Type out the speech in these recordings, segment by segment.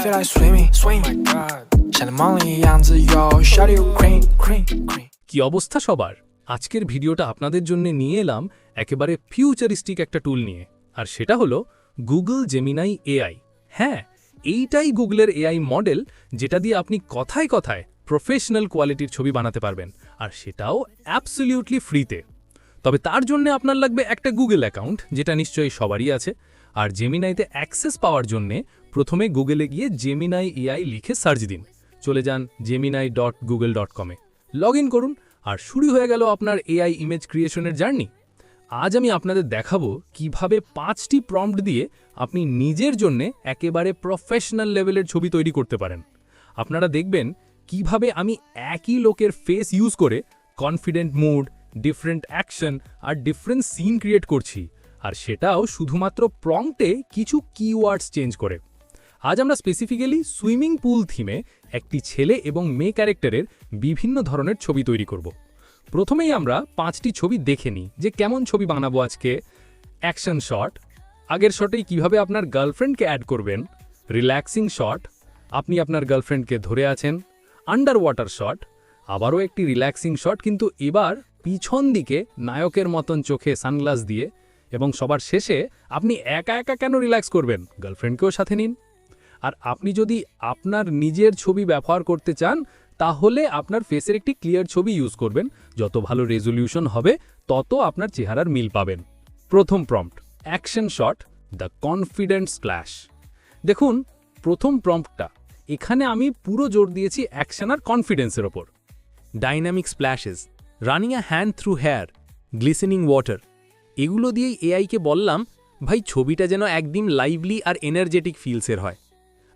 feel like swimming, swing. My God， 像梦里一样自由，小礼物 cream cream cream。 কি অবস্থা সবার? আজকের ভিডিওটা আপনাদের জন্য নিয়ে এলাম একেবারে ফিউচারিস্টিক একটা টুল নিয়ে, আর সেটা হলো গুগল জেমিনাই এআই। হ্যাঁ, এইটাই গুগলের এআই মডেল, যেটা দিয়ে আপনি কথায় কথায় প্রফেশনাল কোয়ালিটির ছবি বানাতে পারবেন, আর সেটাও অ্যাবসলিউটলি ফ্রিতে। তবে তার জন্য আপনার লাগবে একটা গুগল অ্যাকাউন্ট, যেটা নিশ্চয়ই সবারই আছে। আর জেমিনাইতে অ্যাক্সেস পাওয়ার জন্যে প্রথমে গুগলে গিয়ে জেমিনাই এআই লিখে সার্চ দিন, চলে যান gemini.google.com-এ, লগ ইন করুন, আর শুরু হয়ে গেল আপনার এআই ইমেজ ক্রিয়েশনের জার্নি। আজ আমি আপনাদের দেখাবো কিভাবে 5টি প্রম্পট দিয়ে আপনি নিজের জন্য একেবারে প্রফেশনাল লেভেলের ছবি তৈরি করতে পারেন। আপনারা দেখবেন কিভাবে আমি একই লোকের ফেস ইউজ করে কনফিডেন্ট মুড, ডিফারেন্ট অ্যাকশন আর ডিফারেন্ট সিন ক্রিয়েট করছি, আর সেটাও শুধুমাত্র প্রম্পটে কিছু কিওয়ার্ডস চেঞ্জ করে। আজ আমরা স্পেসিফিক্যালি সুইমিং পুল থিমে একটি ছেলে এবং মেয়ে ক্যারেক্টারের বিভিন্ন ধরনের ছবি তৈরি করব। প্রথমেই আমরা 5টি ছবি দেখে নিই যে কেমন ছবি বানাবো আজকে। অ্যাকশন শট, আগের শটেই কিভাবে আপনার গার্লফ্রেন্ডকে অ্যাড করবেন। রিল্যাক্সিং শট, আপনি আপনার গার্লফ্রেন্ডকে ধরে আছেন। আন্ডার ওয়াটার শট, আবারও একটি রিল্যাক্সিং শট, কিন্তু এবার পিছন দিকে নায়কের মতন চোখে সানগ্লাস দিয়ে। এবং সবার শেষে আপনি একা একা কেন রিল্যাক্স করবেন, গার্লফ্রেন্ডকেও সাথে নিন। আর আপনি যদি আপনার নিজের ছবি ব্যবহার করতে চান, তাহলে আপনার ফেসের একটি ক্লিয়ার ছবি ইউজ করবেন। যত ভালো রেজলিউশন হবে, তত আপনার চেহারার মিল পাবেন। প্রথম prompt, action shot, the confident splash. দেখুন, প্রথম প্রম্পটটা, এখানে আমি পুরো জোর দিয়েছি অ্যাকশন আর কনফিডেন্সের ওপর। Dynamic splashes, running a hand through hair, glistening water, এগুলো দিয়েই এআইকে বললাম ভাই ছবিটা যেন একদম লাইভলি আর এনার্জেটিক ফিলসের হয়।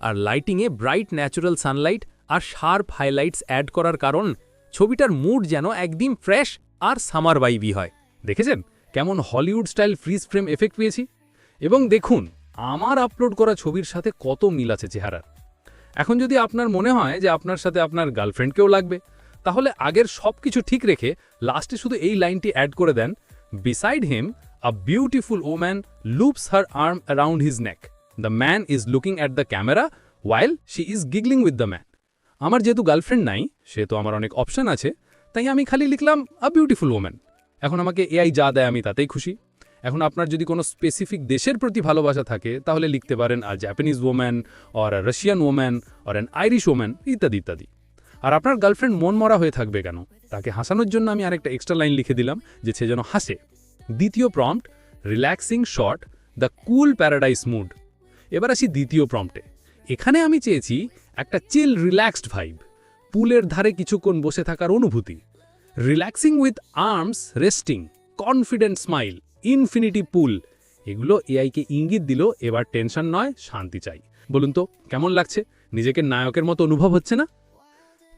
আর লাইটিংয়ে ব্রাইট ন্যাচারাল সানলাইট আর শার্প হাইলাইটস অ্যাড করার কারণ ছবিটার মুড যেন একদম ফ্রেশ আর সামার ভাইবি হয়। দেখেছেন কেমন Hollywood style fridge frame effect পেয়েছি? এবং দেখুন আমার আপলোড করা ছবির সাথে কত মিল আছে চেহারার। এখন যদি আপনার মনে হয় যে আপনার সাথে আপনার গার্লফ্রেন্ডকেও লাগবে, তাহলে আগের সব কিছু ঠিক রেখে লাস্টে শুধু এই লাইনটি অ্যাড করে দেন, beside him a beautiful woman loops her arm around his neck, the man is looking at the camera while she is giggling with the man. আমার যেহেতু গার্লফ্রেন্ড নাই, সেহেতু আমার অনেক অপশন আছে, তাই আমি খালি লিখলাম আ বিউটিফুল ওম্যান। এখন আমাকে এআই যা দেয় আমি তাতেই খুশি। এখন আপনার যদি কোনো স্পেসিফিক দেশের প্রতি ভালোবাসা থাকে, তাহলে লিখতে পারেন a Japanese woman or a Russian woman or an Irish woman, ইত্যাদি ইত্যাদি। আর আপনার গার্লফ্রেন্ড মন মরা হয়ে থাকবে কেন, তাকে হাসানোর জন্য আমি আরেকটা এক্সট্রা লাইন লিখে দিলাম যে সে যেন হাসে। দ্বিতীয় prompt, relaxing shot, the cool paradise mood. এবার আসি দ্বিতীয় প্রম্পটে। এখানে আমি চেয়েছি একটা চিল রিল্যাক্সড ভাইব, পুলের ধারে কিছুক্ষণ বসে থাকার অনুভূতি। Relaxing with arms resting, confident smile, infinity pool, এগুলো এআইকে ইঙ্গিত দিল এবার টেনশন নয়, শান্তি চাই। বলুন তো কেমন লাগছে? নিজেকে নায়কের মতো অনুভব হচ্ছে না?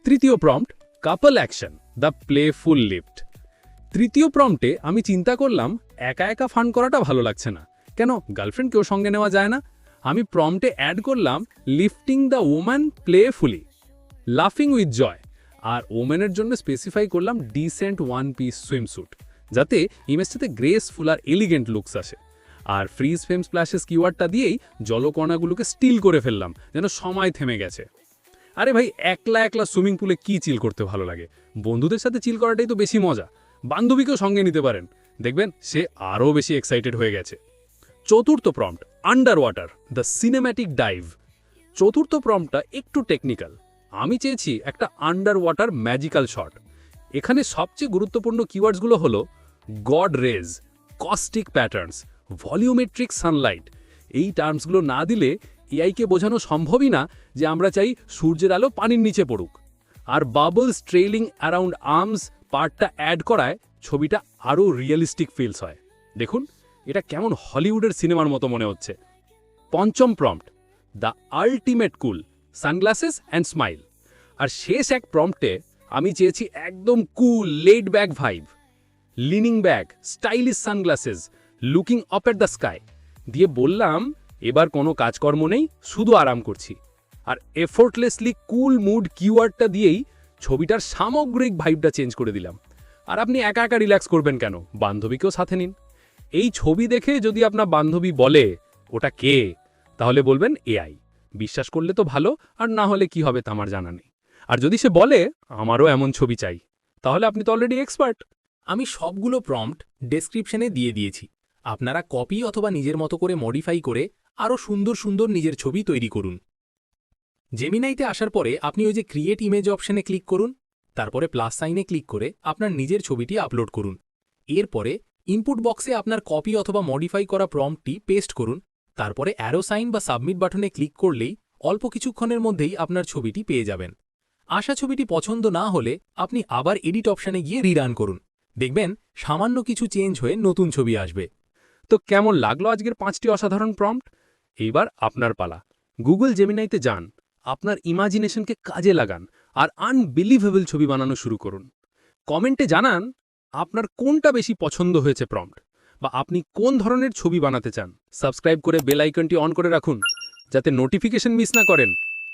তৃতীয় prompt, couple action, the playful lift. তৃতীয় প্রম্পটে আমি চিন্তা করলাম একা একা ফান করাটা ভালো লাগছে না, কেন গার্লফ্রেন্ডকেও সঙ্গে নেওয়া যায় না? আমি প্রম্পটে অ্যাড করলাম লিফটিং দ্য ওম্যান প্লেফুলি, লাফিং উইথ জয়। আর ওম্যানের জন্য স্পেসিফাই করলাম ডিসেন্ট ওয়ান পিস সুইমস্যুট, যাতে ইমেজটাতে গ্রেসফুল আর এলিগেন্ট লুকস আসে। আর ফ্রিজ ফ্রেম স্প্ল্যাশেস কিওয়ার্ডটা দিয়েই জলকণাগুলোকে স্টিল করে ফেললাম, যেন সময় থেমে গেছে। আরে ভাই, একলা একলা সুইমিং পুলে কি চিল করতে ভালো লাগে? বন্ধুদের সাথে চিল করাটাই তো বেশি মজা। বান্ধবীকেও সঙ্গে নিতে পারেন, দেখবেন সে আরও বেশি এক্সাইটেড হয়ে গেছে। চতুর্থ prompt, under water, the cinematic dive. চতুর্থ প্রম্পটটা একটু টেকনিক্যাল। আমি চেয়েছি একটা আন্ডার ওয়াটার ম্যাজিক্যাল শট। এখানে সবচেয়ে গুরুত্বপূর্ণ কিওয়ার্ডসগুলো হলো god rays, caustic patterns, volumetric sunlight. এই টার্মসগুলো না দিলে এআইকে বোঝানো সম্ভবই না যে আমরা চাই সূর্যের আলো পানির নিচে পড়ুক। আর বাবলস ট্রেইলিং অ্যারাউন্ড আর্মস পার্টটা অ্যাড করায় ছবিটা আরও রিয়েলিস্টিক ফিলস হয়। দেখুন এটা কেমন হলিউডের সিনেমার মতো মনে হচ্ছে। পঞ্চম prompt, the ultimate cool, sunglasses and smile. আর শেষ এক প্রম্পটে আমি চেয়েছি একদম cool laid back vibe, leaning back, stylish sunglasses, looking up at the sky দিয়ে বললাম এবার কোনো কাজকর্ম নেই, শুধু আরাম করছি। আর এফোর্টলেসলি কুল মুড কিওয়ার্ডটা দিয়েই ছবিটার সামগ্রিক ভাইবটা চেঞ্জ করে দিলাম। আর আপনি একা একা রিল্যাক্স করবেন কেন, বান্ধবীকেও সাথে নিন। এই ছবি দেখে যদি আপনার বান্ধবী বলে ওটা কে, তাহলে বলবেন এআই। বিশ্বাস করলে তো ভালো, আর না হলে কি হবে তা আমার জানা নেই। আর যদি সে বলে আমারও এমন ছবি চাই, তাহলে আপনি তো অলরেডি এক্সপার্ট। আমি সবগুলো প্রম্পট ডেসক্রিপশনে দিয়ে দিয়েছি। আপনারা কপি অথবা নিজের মতো করে মডিফাই করে আরও সুন্দর সুন্দর নিজের ছবি তৈরি করুন। জেমিনাইতে আসার পরে আপনি ওই যে ক্রিয়েট ইমেজ অপশনে ক্লিক করুন, তারপরে প্লাস সাইনে ক্লিক করে আপনার নিজের ছবিটি আপলোড করুন। এরপরে ইনপুট বক্সে আপনার কপি অথবা মডিফাই করা প্রম্পটটি পেস্ট করুন, তারপরে অ্যারো সাইন বা সাবমিট বাটনে ক্লিক করলেই অল্প কিছুক্ষণের মধ্যেই আপনার ছবিটি পেয়ে যাবেন। আসা ছবিটি পছন্দ না হলে আপনি আবার এডিট অপশনে গিয়ে রিরান করুন, দেখবেন সামান্য কিছু চেঞ্জ হয়ে নতুন ছবি আসবে। তো কেমন লাগলো আজকের 5টি অসাধারণ প্রম্পট? এইবার আপনার পালা। গুগল জেমিনাইতে যান, আপনার ইমাজিনেশনকে কাজে লাগান আর আনবিলিভেবল ছবি বানানো শুরু করুন। কমেন্টে জানান আপনার কোনটা বেশি পছন্দ হয়েছে প্রম্পট, বা আপনি কোন ধরনের ছবি বানাতে চান। সাবস্ক্রাইব করে বেল আইকনটি অন করে রাখুন, যাতে নোটিফিকেশন মিস না করেন।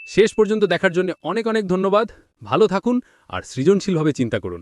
শেষ পর্যন্ত দেখার জন্য অনেক অনেক ধন্যবাদ। ভালো থাকুন আর সৃজনশীলভাবে চিন্তা করুন।